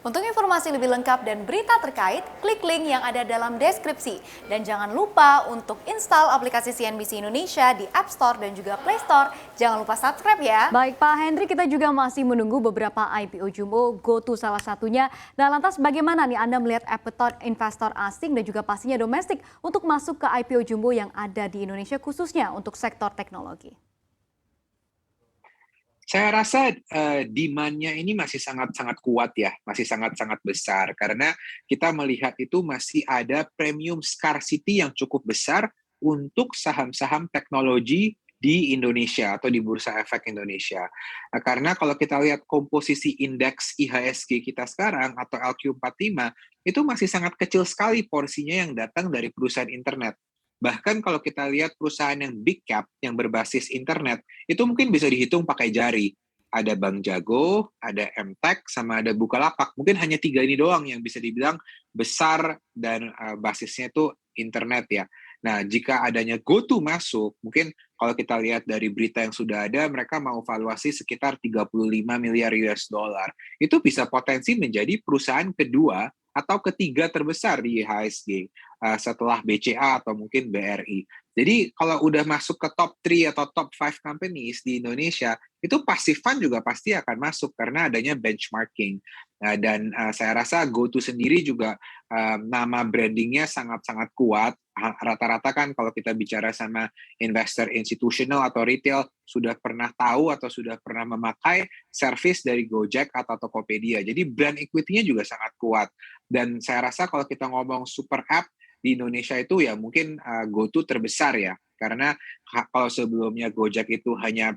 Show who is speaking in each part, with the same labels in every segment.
Speaker 1: Untuk informasi lebih lengkap dan berita terkait, klik link yang ada dalam deskripsi. Dan jangan lupa untuk install aplikasi CNBC Indonesia di App Store dan juga Play Store. Jangan lupa subscribe ya.
Speaker 2: Baik Pak Hendri, kita juga masih menunggu beberapa IPO jumbo, GoTo salah satunya. Nah lantas bagaimana nih Anda melihat appetite investor asing dan juga pastinya domestik untuk masuk ke IPO jumbo yang ada di Indonesia khususnya untuk sektor teknologi?
Speaker 3: Saya rasa demand-nya ini masih sangat-sangat kuat ya, masih sangat-sangat besar karena kita melihat itu masih ada premium scarcity yang cukup besar untuk saham-saham teknologi di Indonesia atau di Bursa Efek Indonesia. Karena kalau kita lihat komposisi indeks IHSG kita sekarang atau LQ45 itu masih sangat kecil sekali porsinya yang datang dari perusahaan internet. Bahkan kalau kita lihat perusahaan yang big cap, yang berbasis internet, itu mungkin bisa dihitung pakai jari. Ada Bank Jago, ada Mtek, sama ada Bukalapak. Mungkin hanya 3 ini doang yang bisa dibilang besar dan basisnya itu internet ya. Nah, jika adanya GoTo masuk, mungkin kalau kita lihat dari berita yang sudah ada, mereka mau valuasi sekitar 35 miliar US dollar. Itu bisa potensi menjadi perusahaan kedua atau ketiga terbesar di IHSG setelah BCA atau mungkin BRI. Jadi kalau udah masuk ke top 3 atau top 5 companies di Indonesia, itu passive fund juga pasti akan masuk karena adanya benchmarking. Dan saya rasa GoTo sendiri juga nama brandingnya sangat-sangat kuat. Rata-rata kan kalau kita bicara sama investor institutional atau retail, sudah pernah tahu atau sudah pernah memakai service dari Gojek atau Tokopedia. Jadi brand equity-nya juga sangat kuat. Dan saya rasa kalau kita ngomong super app, di Indonesia itu ya mungkin GoTo terbesar ya. Karena kalau sebelumnya Gojek itu hanya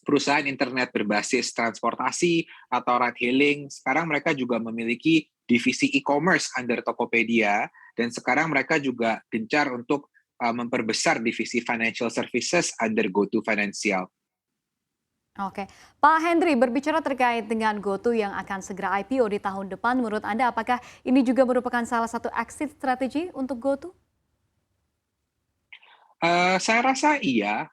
Speaker 3: perusahaan internet berbasis transportasi atau ride hailing, sekarang mereka juga memiliki divisi e-commerce under Tokopedia, dan sekarang mereka juga gencar untuk memperbesar divisi financial services under GoTo Financial.
Speaker 2: Oke, Pak Hendri, berbicara terkait dengan GoTo yang akan segera IPO di tahun depan, menurut Anda apakah ini juga merupakan salah satu exit strategi untuk GoTo?
Speaker 3: Saya rasa iya,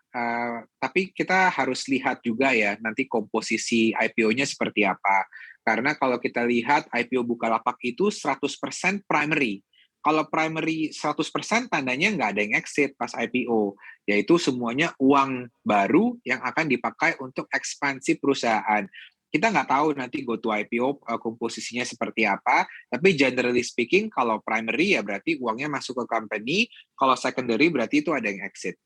Speaker 3: tapi kita harus lihat juga ya nanti komposisi IPO-nya seperti apa. Karena kalau kita lihat IPO Bukalapak itu 100% primary. Kalau primary 100% tandanya nggak ada yang exit pas IPO, yaitu semuanya uang baru yang akan dipakai untuk ekspansi perusahaan. Kita nggak tahu nanti GoTo IPO komposisinya seperti apa, tapi generally speaking kalau primary ya berarti uangnya masuk ke company, kalau secondary berarti itu ada yang exit.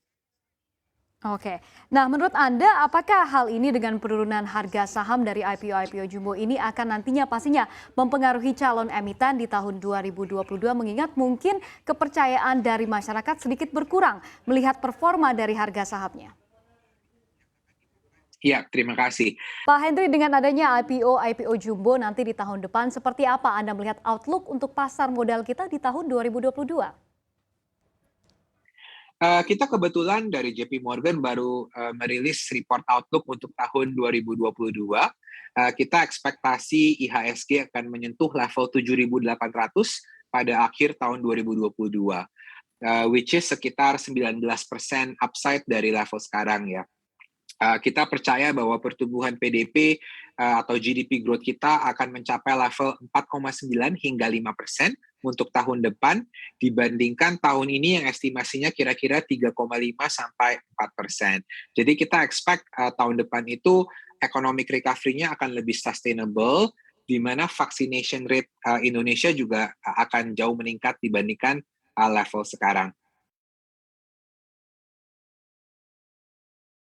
Speaker 2: Oke, nah menurut Anda apakah hal ini dengan penurunan harga saham dari IPO-IPO jumbo ini akan nantinya pastinya mempengaruhi calon emiten di tahun 2022 mengingat mungkin kepercayaan dari masyarakat sedikit berkurang melihat performa dari harga sahamnya?
Speaker 3: Ya, terima kasih.
Speaker 2: Pak Hendri, dengan adanya IPO jumbo nanti di tahun depan, seperti apa Anda melihat outlook untuk pasar modal kita di tahun 2022?
Speaker 3: Kita kebetulan dari JP Morgan baru merilis report outlook untuk tahun 2022. Kita ekspektasi IHSG akan menyentuh level 7.800 pada akhir tahun 2022, which is sekitar 19% upside dari level sekarang ya. Kita percaya bahwa pertumbuhan PDB atau GDP growth kita akan mencapai level 4,9 hingga 5% untuk tahun depan dibandingkan tahun ini yang estimasinya kira-kira 3,5 sampai 4%. Jadi kita expect tahun depan itu economic recovery-nya akan lebih sustainable, di mana vaccination rate Indonesia juga akan jauh meningkat dibandingkan level sekarang.